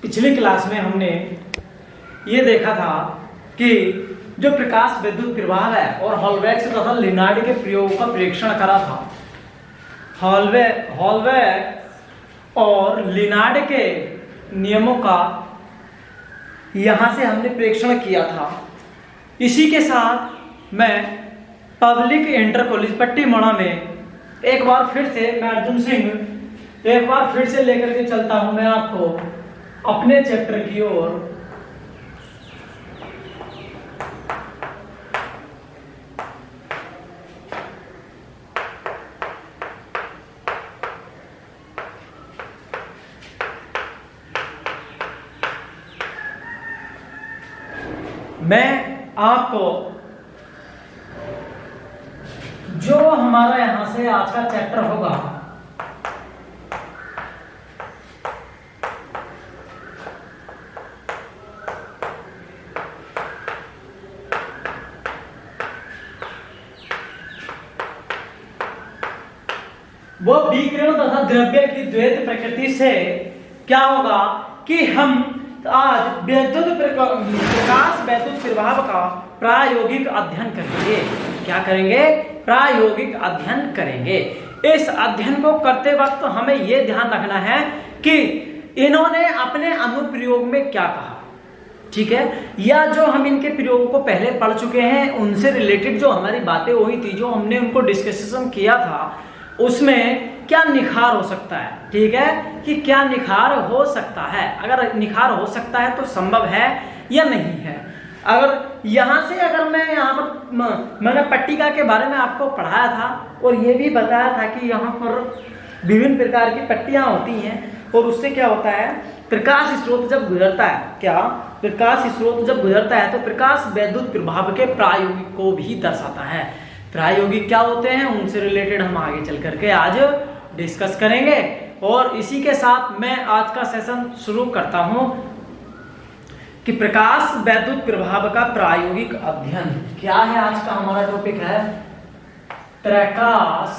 पिछली क्लास में हमने ये देखा था कि जो प्रकाश विद्युत प्रवाह है और हॉलबैक तथा लिनार्ड के प्रयोग का परीक्षण करा था। हॉलबैक और लिनार्ड के नियमों का यहाँ से हमने परीक्षण किया था। इसी के साथ मैं पब्लिक इंटर कॉलेज पट्टीमोड़ा में एक बार फिर से मैं अर्जुन सिंह एक बार फिर से लेकर के चलता हूं मैं आपको अपने चैप्टर की ओर। मैं आपको जो हमारा यहां से आज का चैप्टर होगा वो विकिरण तथा द्रव्य की द्वैत प्रकृति से क्या होगा कि हम आज प्रकाश विद्युत प्रभाव का प्रायोगिक अध्ययन करेंगे। क्या करेंगे? प्रायोगिक अध्ययन करेंगे। इस अध्ययन को करते वक्त हमें यह ध्यान रखना है कि इन्होंने अपने अनुप्रयोग में क्या कहा, ठीक है, या जो हम इनके प्रयोगों को पहले पढ़ चुके हैं उनसे रिलेटेड जो हमारी बातें हुई थी, जो हमने उनको डिस्कशन किया था, उसमें क्या निखार हो सकता है, ठीक है, कि क्या निखार हो सकता है। अगर निखार हो सकता है तो संभव है या नहीं है। अगर यहाँ से अगर मैं यहाँ पर मैंने पट्टिका के बारे में आपको पढ़ाया था और ये भी बताया था कि यहाँ पर विभिन्न प्रकार की पट्टियाँ होती हैं और उससे क्या होता है, प्रकाश स्रोत जब गुजरता है, क्या प्रकाश स्रोत जब गुजरता है तो प्रकाश विद्युत प्रभाव के प्रायोगिक को भी दर्शाता है। प्रायोगिक क्या होते हैं उनसे रिलेटेड हम आगे चल करके आज डिस्कस करेंगे। और इसी के साथ मैं आज का सेशन शुरू करता हूं कि प्रकाश विद्युत प्रभाव का प्रायोगिक अध्ययन। क्या है आज का हमारा टॉपिक है? प्रकाश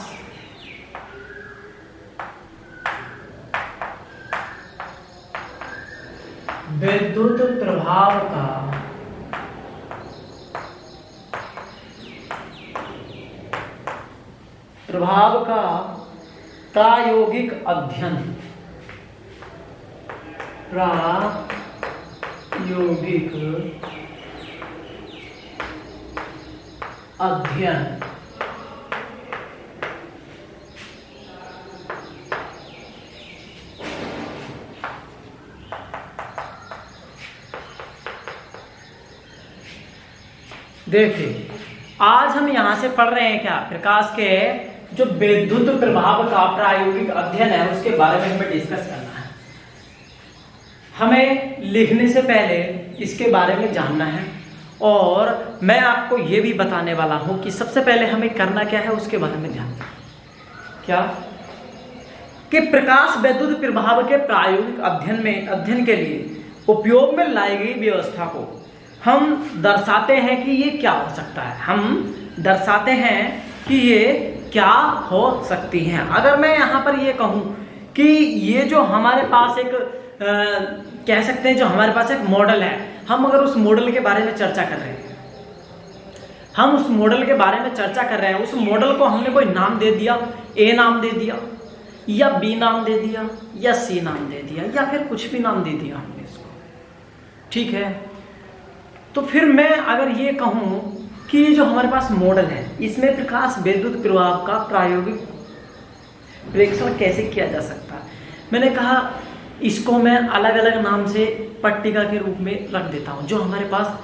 विद्युत प्रभाव का प्रायोगिक अध्ययन। प्रायोगिक अध्ययन देखिए, आज हम यहां से पढ़ रहे हैं क्या, प्रकाश के जो विद्युत प्रभाव का प्रायोगिक अध्ययन है उसके बारे में हमें डिस्कस करना है। हमें लिखने से पहले इसके बारे में जानना है और मैं आपको ये भी बताने वाला हूं कि सबसे पहले हमें करना क्या है उसके बारे में ध्यान दें। क्या कि प्रकाश विद्युत प्रभाव के प्रायोगिक अध्ययन के लिए उपयोग में लाई गई व्यवस्था को हम दर्शाते हैं कि ये क्या हो सकता है। हम दर्शाते हैं कि ये क्या हो सकती हैं। अगर मैं यहाँ पर ये कहूँ कि ये जो हमारे पास एक कह सकते हैं जो हमारे पास एक मॉडल है, हम अगर उस मॉडल के बारे में चर्चा कर रहे हैं, उस मॉडल मॉडल को हमने कोई नाम दे दिया, ए नाम दे दिया या बी नाम दे दिया या सी नाम दे दिया या फिर कुछ भी नाम दे दिया हमने इसको, ठीक है, तो फिर मैं अगर ये कहूँ कि ये जो हमारे पास मॉडल है इसमें प्रकाश विद्युत प्रभाव का प्रायोगिक परीक्षण कैसे किया जा सकता है, मैंने कहा इसको मैं अलग अलग नाम से पट्टिका के रूप में रख देता हूँ। जो हमारे पास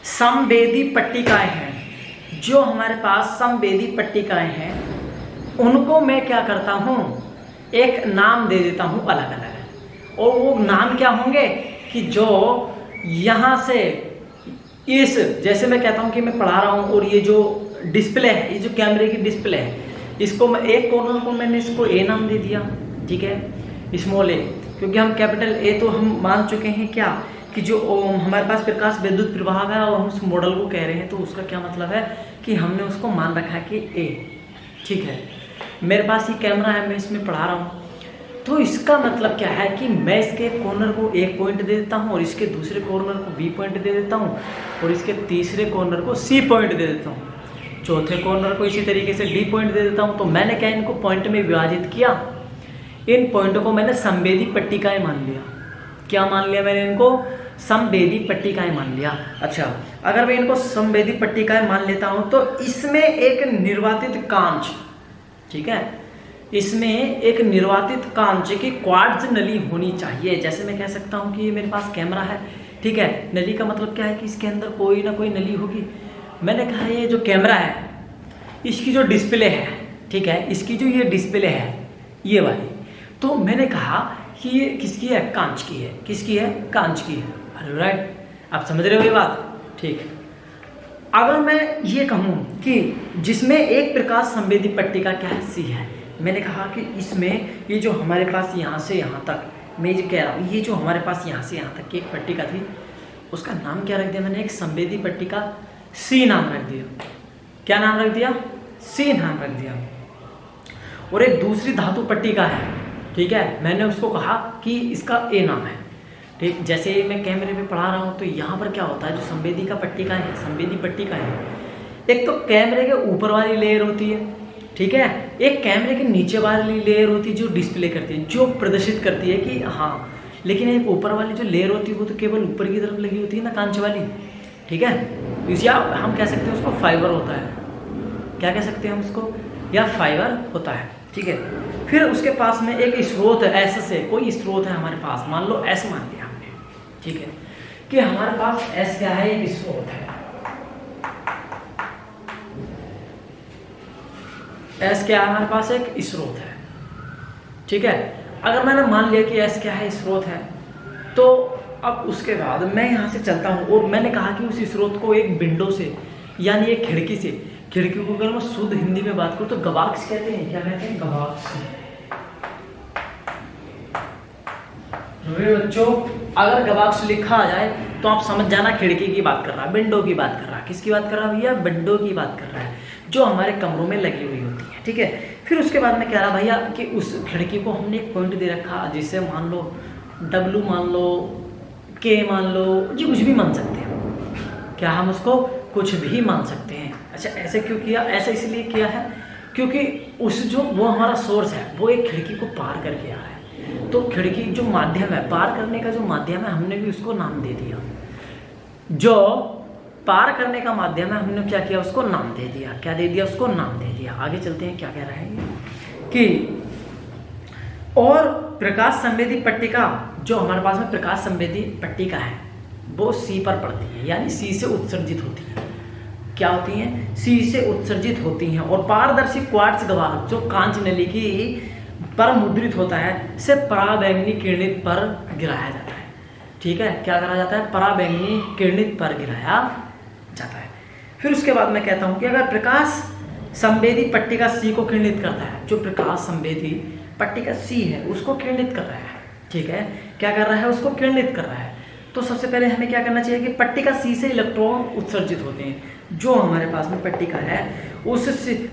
समवेदी पट्टिकाएं हैं उनको मैं क्या करता हूँ, एक नाम दे देता हूँ अलग अलग। और वो नाम क्या होंगे कि जो यहाँ से इस, जैसे मैं कहता हूँ कि मैं पढ़ा रहा हूँ और ये जो डिस्प्ले है, ये जो कैमरे की डिस्प्ले है, इसको मैं एक कॉर्नर को मैंने इसको ए नाम दे दिया, ठीक है, स्मॉल ए, क्योंकि हम कैपिटल ए तो हम मान चुके हैं क्या कि जो हमारे पास प्रकाश विद्युत प्रभाव है और हम उस मॉडल को कह रहे हैं तो उसका क्या मतलब है कि हमने उसको मान रखा है कि ए, ठीक है। मेरे पास ये कैमरा है, मैं इसमें पढ़ा रहा हूँ तो इसका मतलब क्या है कि मैं इसके कॉर्नर को 1 पॉइंट दे देता हूँ और इसके दूसरे कॉर्नर को B पॉइंट दे देता हूँ और इसके तीसरे कॉर्नर को C पॉइंट दे देता हूँ, चौथे कॉर्नर को इसी तरीके से D पॉइंट दे देता हूँ। तो मैंने क्या इनको पॉइंट में विभाजित किया, इन पॉइंटों को मैंने संवेदी पट्टिकाएं मान लिया। क्या मान लिया मैंने इनको? संवेदी पट्टिकाएं मान लिया। अच्छा, अगर मैं इनको संवेदी पट्टिकाएं मान लेता हूं तो इसमें एक निर्वातित कांच, ठीक है, इसमें एक निर्वातित कांच की क्वार्ट्ज नली होनी चाहिए। जैसे मैं कह सकता हूं कि ये मेरे पास कैमरा है, ठीक है, नली का मतलब क्या है कि इसके अंदर कोई ना कोई नली होगी। मैंने कहा ये जो कैमरा है इसकी जो डिस्प्ले है, ठीक है, इसकी जो ये डिस्प्ले है ये वाली, तो मैंने कहा कि ये किसकी है? कांच की है। किसकी है? कांच की है। राइट, आप समझ रहे हो ये बात? ठीक। अगर मैं ये कहूँ कि जिसमें एक प्रकाश संवेदी पट्टिका क्या है? सी है। मैंने कहा कि इसमें ये जो हमारे पास यहाँ से यहाँ तक, मैं ये कह रहा हूँ, ये जो हमारे पास यहाँ से यहाँ तक की एक पट्टिका थी उसका नाम क्या रख दिया मैंने? एक संवेदी पट्टिका सी नाम रख दिया। क्या नाम रख दिया? सी नाम रख दिया। और एक दूसरी धातु पट्टिका है, ठीक है, मैंने उसको कहा कि इसका ए नाम है। ठीक, जैसे मैं कैमरे पे पढ़ा रहा हूँ तो यहाँ पर क्या होता है, जो संवेदी का पट्टिका है, संवेदी पट्टिका है, एक तो कैमरे के ऊपर वाली लेयर होती है, ठीक है, एक कैमरे के नीचे वाली लेयर होती है जो डिस्प्ले करती है, जो प्रदर्शित करती है कि हाँ, लेकिन एक ऊपर वाली जो लेयर होती है वो तो केवल ऊपर की तरफ लगी होती है ना, कांच वाली, ठीक है, या हम कह सकते हैं उसको फाइबर होता है। क्या कह सकते हैं हम उसको? या फाइबर होता है, ठीक है। फिर उसके पास में एक स्रोत है, एस से कोई स्रोत है हमारे पास, मान लो एस मान लिया हमने, ठीक है, कि हमारे पास एस क्या है? एक स्रोत है। एस क्या है? हमारे पास एक स्रोत है, ठीक है। अगर मैंने मान लिया कि एस क्या है? स्रोत है, तो अब उसके बाद मैं यहाँ से चलता हूँ और मैंने कहा कि उस स्रोत को एक विंडो से, यानी एक खिड़की से, खिड़की को अगर मैं शुद्ध हिंदी में बात करूँ तो गवाक्स कहते हैं। क्या कहते हैं? गवाक्स। बच्चों, अगर गवाक्स लिखा आ जाए तो आप समझ जाना खिड़की की बात कर रहा है, विंडो की बात कर रहा है। किसकी बात कर रहा है भैया? विंडो की बात कर रहा है, जो हमारे कमरों में लगी हुई होती है, ठीक है। फिर उसके बाद मैं कह रहा भैया कि उस खिड़की को हमने एक पॉइंट दे रखा, जिससे मान लो W मान लो, K मान लो, जी कुछ भी मान सकते हैं। क्या हम उसको कुछ भी मान सकते हैं? अच्छा, ऐसे क्यों किया? ऐसा इसलिए किया है क्योंकि उस जो वो हमारा सोर्स है वो एक खिड़की को पार करके आ रहा है, तो खिड़की जो माध्यम है, पार करने का जो माध्यम है, हमने भी उसको नाम दे दिया। जो पार करने का माध्यम है हमने क्या किया? उसको नाम दे दिया। क्या दे दिया? उसको नाम दे दिया। आगे चलते हैं, क्या कह रहा है कि और प्रकाश संवेदी पट्टिका, जो हमारे पास में प्रकाश संवेदी पट्टिका है वो सी पर पड़ती है, यानी सी से उत्सर्जित होती है। क्या होती हैं? सी से उत्सर्जित होती हैं। और पारदर्शी क्वार्ट्ज गवाह जो कांच नली की पर मुद्रित होता है से पराबैंगनी किरणित पर गिराया जाता है, ठीक है। क्या करा जाता है? पराबैंगनी किरणित पर गिराया जाता है। फिर उसके बाद मैं कहता हूँ कि अगर प्रकाश संवेदी पट्टिका सी को किरणित करता है, जो प्रकाश संवेदी पट्टिका सी है उसको किरणित कर रहा है, ठीक है, क्या कर रहा है? उसको किरणित कर रहा है। तो सबसे पहले हमें क्या करना चाहिए कि पट्टिका सी से इलेक्ट्रॉन उत्सर्जित होते हैं। जो हमारे पास में पट्टिका है उस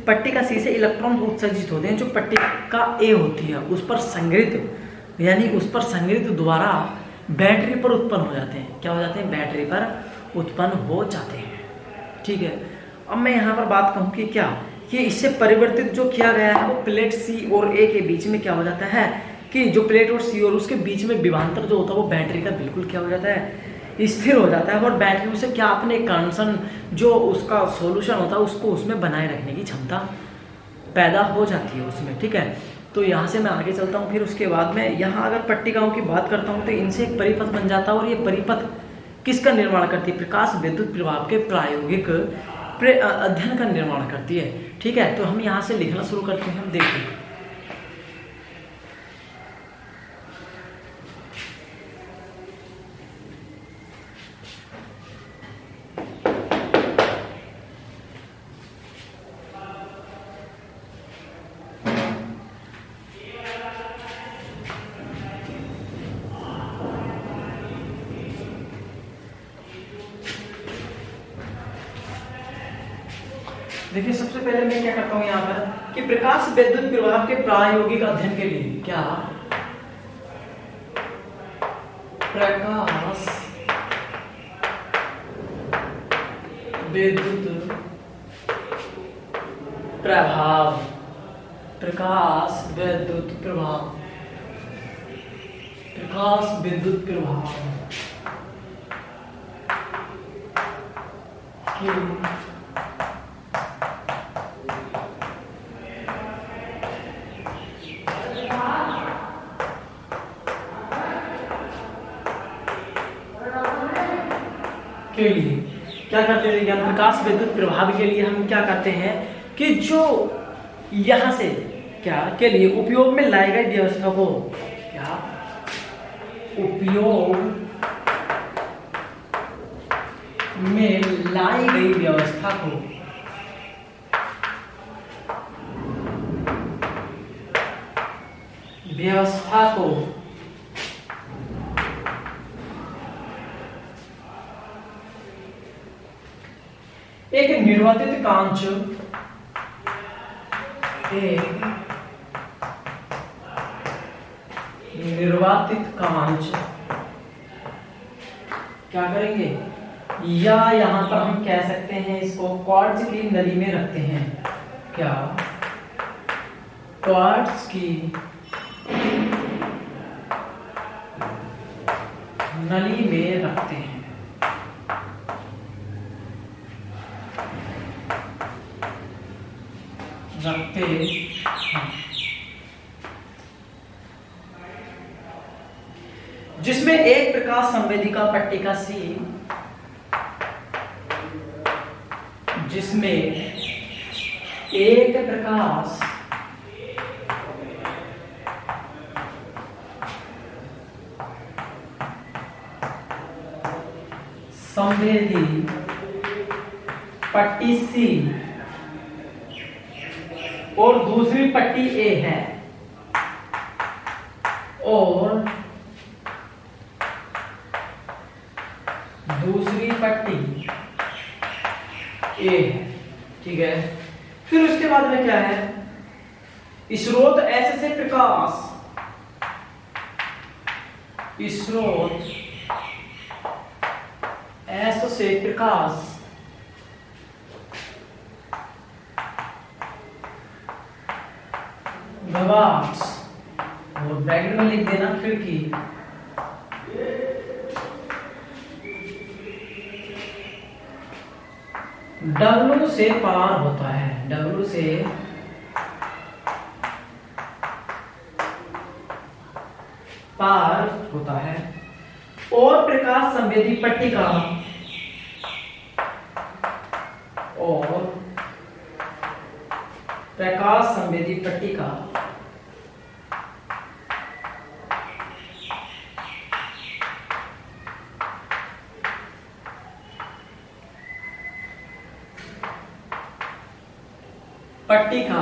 पट्टिका सी से इलेक्ट्रॉन उत्सर्जित होते हैं, जो पट्टिका ए होती है उस पर संग्रहित, यानी उस पर संग्रहित द्वारा बैटरी पर उत्पन्न हो जाते हैं। क्या हो जाते हैं? बैटरी पर उत्पन्न हो जाते हैं, ठीक है। अब मैं यहाँ पर बात कहूँ कि क्या कि इससे परिवर्तित जो किया गया है वो प्लेट सी और ए के बीच में क्या हो जाता है कि जो प्लेट और सी और उसके बीच में विभवांतर जो होता है वो बैटरी का बिल्कुल क्या हो जाता है? स्थिर हो जाता है। और बैटरी से क्या अपने कंसन जो उसका सॉल्यूशन होता है उसको उसमें बनाए रखने की क्षमता पैदा हो जाती है उसमें, ठीक है। तो यहाँ से मैं आगे चलता हूँ। फिर उसके बाद में यहाँ अगर पट्टिकाओं की बात करता हूँ तो इनसे एक परिपथ बन जाता है। और ये परिपथ किसका निर्माण करती है? प्रकाश विद्युत प्रभाव के प्रायोगिक अध्ययन का निर्माण करती है, ठीक है। तो हम यहाँ से लिखना शुरू करते हैं। हम देखते हैं, देखिए सबसे पहले मैं क्या करता हूँ यहाँ पर कि प्रकाश विद्युत प्रभाव के प्रायोगिक अध्ययन के लिए क्या प्रकाश विद्युत प्रभाव, प्रकाश विद्युत प्रभाव, प्रकाश विद्युत प्रभाव के लिए क्या करते हैं? ज्ञान प्रकाश विद्युत प्रभाव के लिए हम क्या करते हैं कि जो यहां से क्या के लिए उपयोग में लाई गई व्यवस्था को, क्या उपयोग में लाई गई व्यवस्था को एक निर्वातित कांच, एक निर्वातित कांच क्या करेंगे, या यहां पर हम कह सकते हैं इसको क्वार्ट्ज की नली में रखते हैं। क्या क्वार्ट्ज की नली में रखते हैं। जिसमें एक प्रकाश संवेदिका पट्टिका सी, जिसमें एक प्रकाश संवेदी पट्टी सी और दूसरी पट्टी ए है, और दूसरी पट्टी ए है, ठीक है। फिर उसके बाद में क्या है, स्रोत एस से प्रकाश, स्रोत एस से प्रकाश गवाक्स, और ब्रैकेट में लिख देना खिड़की, W से पार होता है, W से पार होता है, और प्रकाश संवेदी पट्टिका, और प्रकाश संवेदी पट्टिका पट्टिका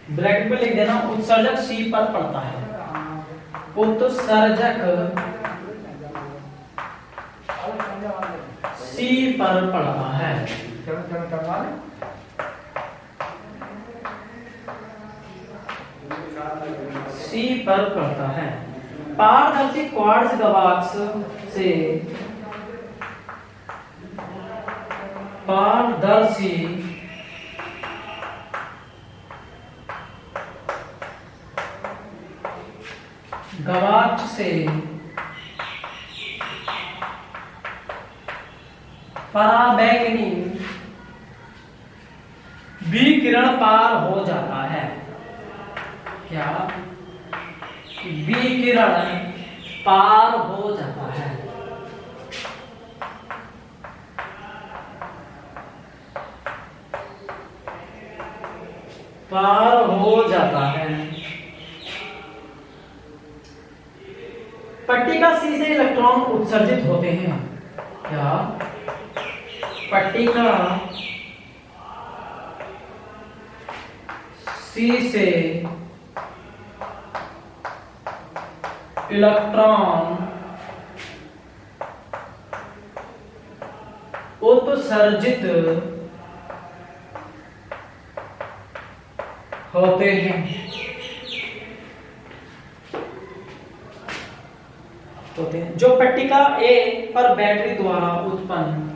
ब्रैकेट में लिख देना उत्सर्जक सी पर पड़ता है, उत्सर्जक सी पर पड़ता है। सी पर पड़ता है। पारदर्शी क्वार्ट्ज गवाक्स से पारदर्शी गवाक्स से पराबैंगनी विकिरण पार हो जाता है। क्या विकिरण पार हो जाता है। पार हो जाता है। पट्टिका सी से इलेक्ट्रॉन उत्सर्जित होते हैं। क्या पट्टिका सी से इलेक्ट्रॉन उत्सर्जित होते हैं। होते हैं। जो पट्टिका ए पर बैटरी द्वारा उत्पन्न,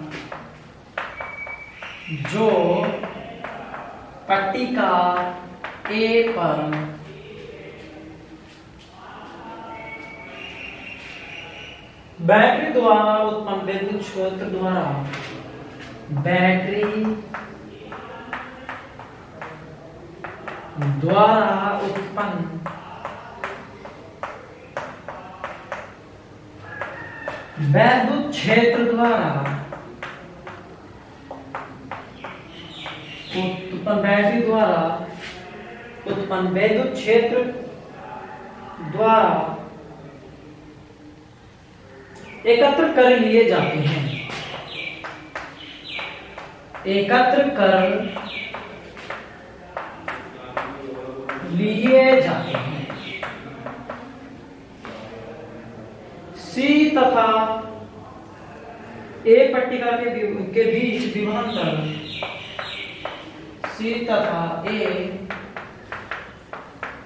जो पट्टिका ए पर बैटरी द्वारा उत्पन्न विद्युत क्षेत्र द्वारा, बैटरी द्वारा उत्पन्न वैद्युत क्षेत्र द्वारा उत्पन्न, बैटरी द्वारा उत्पन्न वैद्युत क्षेत्र द्वारा एकत्र कर लिए जाते हैं, एकत्र कर लिए जाते हैं। सी तथा ए पट्टिका के बीच विभवांतर, सी तथा ए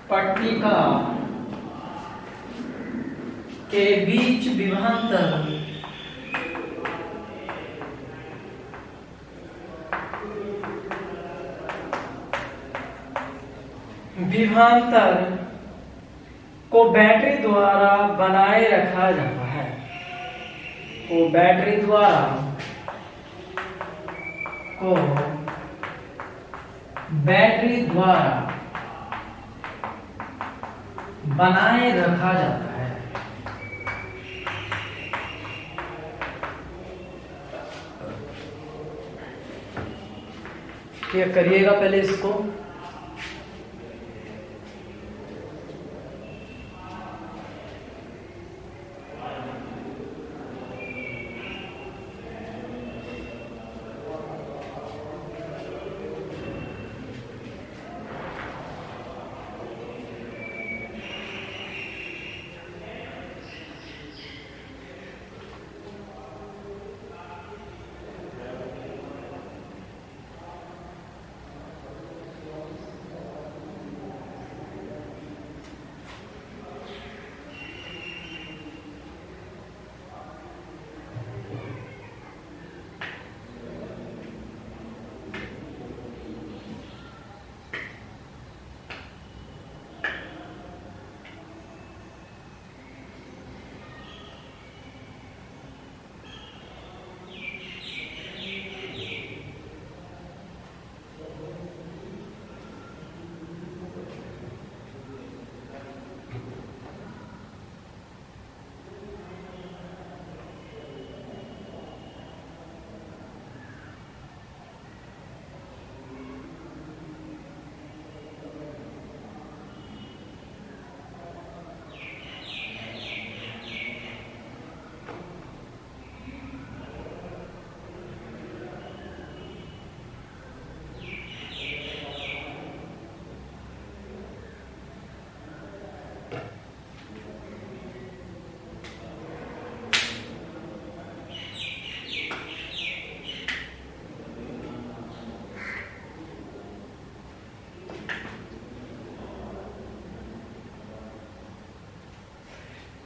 पट्टिका के बीच विभवांतर को बैटरी द्वारा बनाए रखा जाता है, को बैटरी द्वारा बनाए रखा जाता है। क्या करिएगा पहले इसको।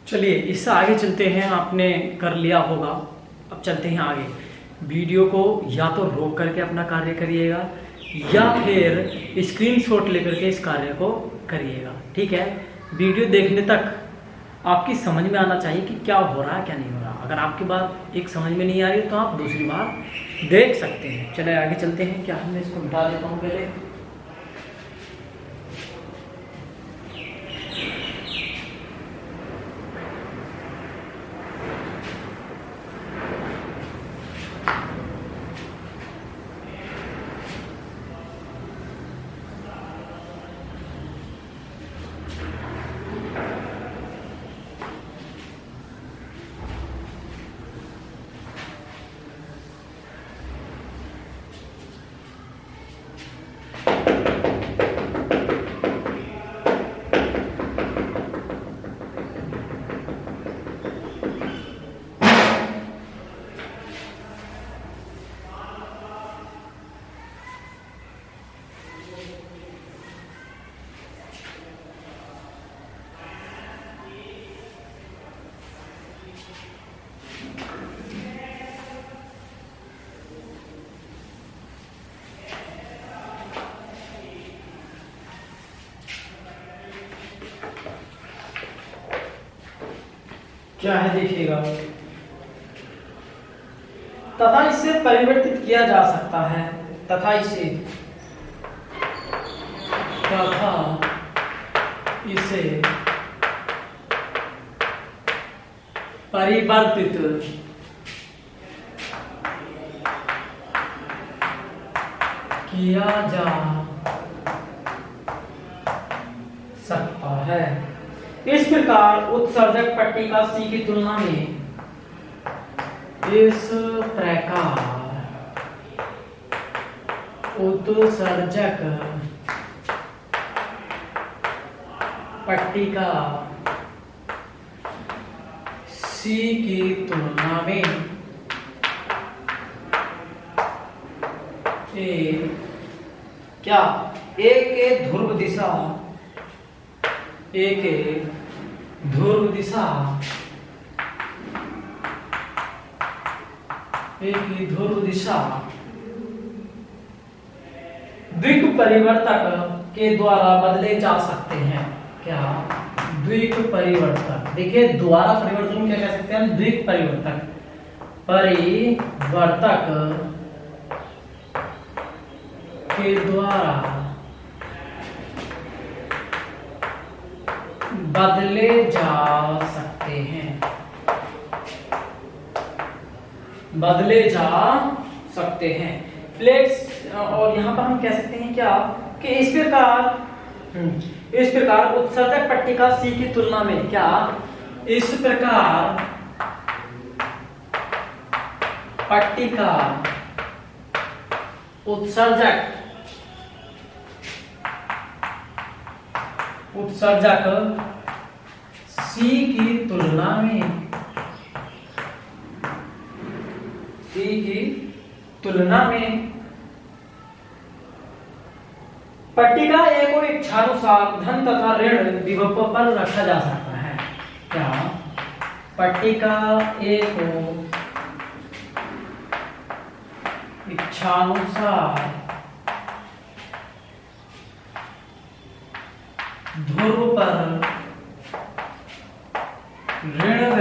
चलिए इससे आगे चलते हैं। आपने कर लिया होगा, अब चलते हैं आगे। वीडियो को या तो रोक करके अपना कार्य करिएगा या फिर स्क्रीनशॉट लेकर के इस कार्य को करिएगा, ठीक है। वीडियो देखने तक आपकी समझ में आना चाहिए कि क्या हो रहा है क्या नहीं हो रहा। अगर आपकी बात एक समझ में नहीं आ रही तो आप दूसरी बार देख सकते हैं। चलिए आगे चलते हैं। क्या मैं इसको मिटा देता हूँ पहले। क्या है देखिएगा, तथा इसे परिवर्तित किया जा सकता है, तथा इसे परिवर्तित किया जा सकता है। इस प्रकार उत्सर्जक पट्टिका C की तुलना में इस प्रकार उत्सर्जक पट्टिका C की तुलना में A के ध्रुव दिशा द्विक परिवर्तक के द्वारा बदले जा सकते हैं। क्या? द्विक परिवर्तक। देखिए द्वारा परिवर्तन क्या कह सकते हैं? द्विक परिवर्तक के द्वारा बदले जा सकते हैं, प्लेट्स। और यहाँ पर हम कह सकते हैं क्या कि इस प्रकार उत्सर्जक पट्टिका C की तुलना में क्या, इस प्रकार पट्टिका उत्सर्जक C की तुलना में पट्टिका A को इच्छानुसार धन तथा ऋण विभव पर रखा जा सकता है। क्या? पट्टिका A को इच्छानुसार ध्रुव पर ऋण व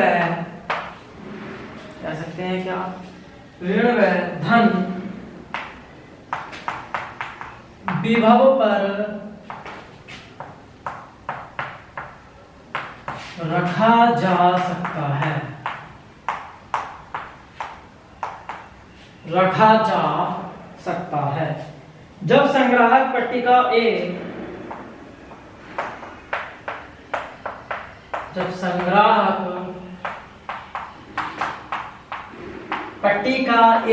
कह सकते हैं क्या, ऋण व धन विभव पर रखा जा सकता है। जब संग्राहक पट्टिका A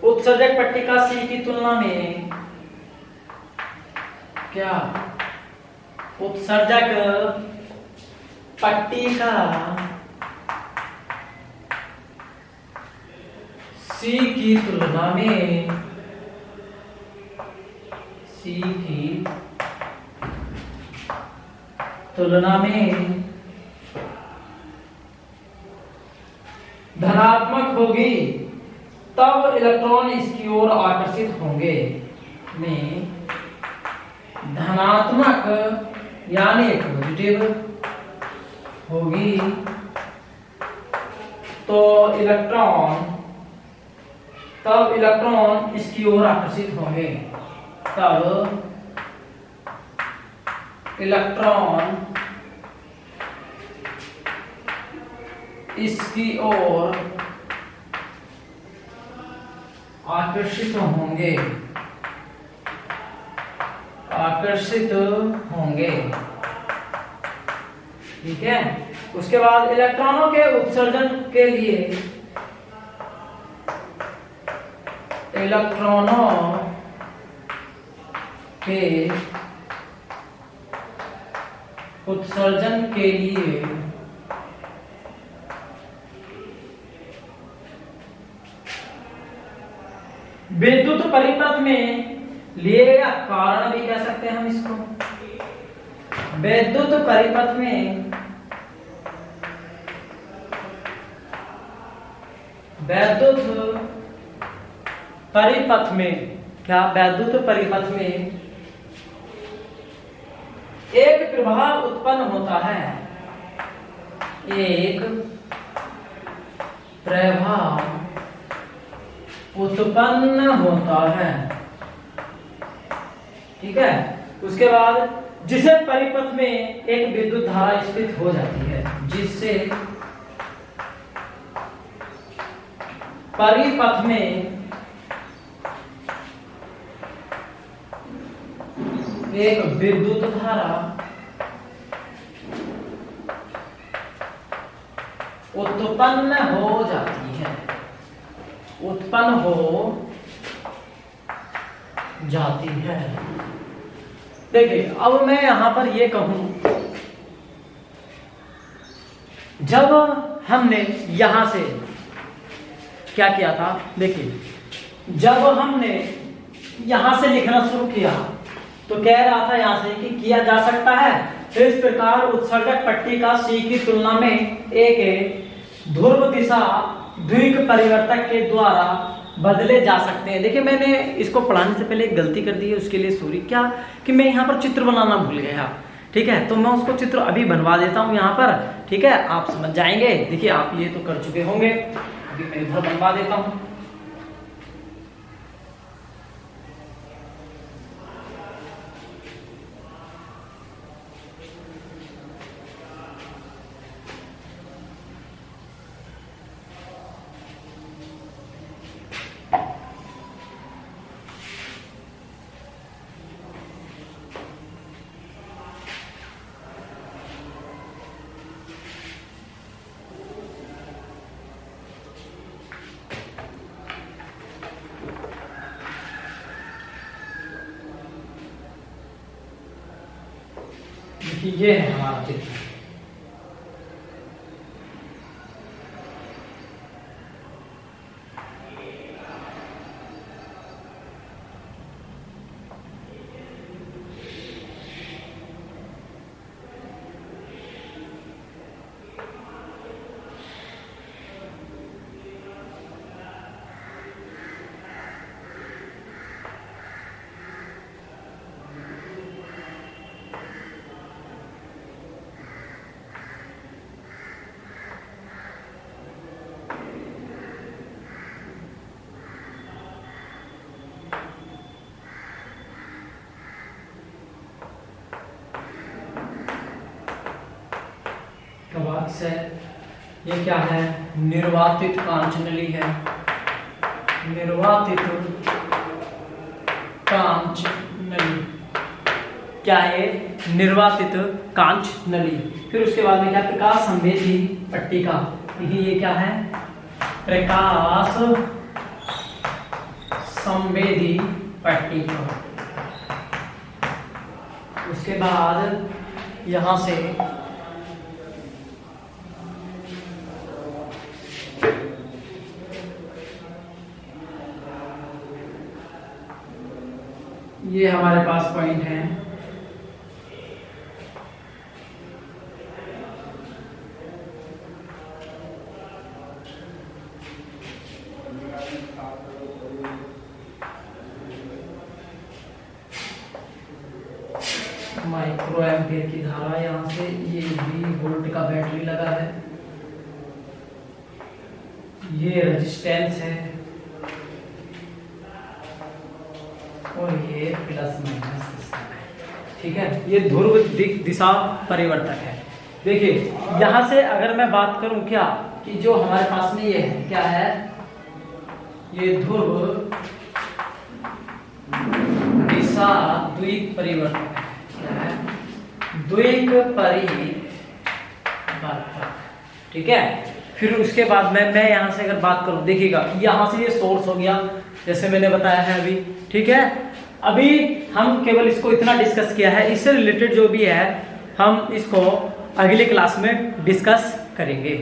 उत्सर्जक पट्टिका C की तुलना में क्या, उत्सर्जक पट्टिका C की तुलना में धनात्मक होगी, तब इलेक्ट्रॉन इसकी ओर आकर्षित होंगे। में धनात्मक यानी पॉजिटिव होगी तो तब इलेक्ट्रॉन इसकी ओर आकर्षित होंगे, तब इलेक्ट्रॉन इसकी ओर आकर्षित होंगे। ठीक है। उसके बाद इलेक्ट्रॉनों के उत्सर्जन के लिए विद्युत परिपथ में लिए या कारण भी कह सकते हैं हम इसको। विद्युत परिपथ में एक प्रभाव उत्पन्न होता है। एक प्रभाव उत्पन्न होता है। ठीक है, उसके बाद जिसे परिपथ में एक विद्युत धारा स्थित हो जाती है, जिससे परिपथ में एक विद्युत धारा उत्पन्न हो जाती है, उत्पन्न हो जाती है। देखिए, अब मैं यहां पर ये कहूं, जब हमने यहां से क्या किया था, देखिए जब हमने यहां से लिखना शुरू किया तो कह रहा था यहां से कि किया जा सकता है। तो इस प्रकार उत्सर्जक पट्टी का C की तुलना में एक ध्रुव दिशा द्विक परिवर्तक के द्वारा बदले जा सकते हैं। देखिए, मैंने इसको पढ़ाने से पहले एक गलती कर दी है, उसके लिए सॉरी। क्या कि मैं यहाँ पर चित्र बनाना भूल गया। ठीक है, तो मैं उसको चित्र अभी बनवा देता हूँ यहाँ पर। ठीक है, आप समझ जाएंगे। देखिए, आप ये तो कर चुके होंगे, अभी मैं इधर बनवा देता हूँ। ये है हमारा चित्र। से ये क्या है, निर्वातित कांच नली है, निर्वातित कांच नली। क्या है, निर्वातित कांच नली। फिर उसके बाद में क्या, प्रकाश संवेदी पट्टिका। ये क्या है, प्रकाश संवेदी पट्टिका। उसके बाद यहां से ये हमारे पास पॉइंट है। माइक्रो एम्पियर की धारा यहां से, ये 20 वोल्ट का बैटरी लगा है, ये रेजिस्टेंस है और ये प्लस माइनस सिस्टम है। ठीक है, ये ध्रुव दिशा परिवर्तक है। देखिए, यहां से अगर मैं बात करूं क्या, कि जो हमारे पास में ये है, क्या है, ये ध्रुव दिशा द्विक परिवर्तक है। क्या है, द्विक परिवर्तक। ठीक है, फिर उसके बाद में मैं यहां से अगर बात करूं, देखिएगा यहां से ये सोर्स हो गया, जैसे मैंने बताया है अभी। ठीक है, अभी हम केवल इसको इतना डिस्कस किया है, इससे रिलेटेड जो भी है हम इसको अगली क्लास में डिस्कस करेंगे।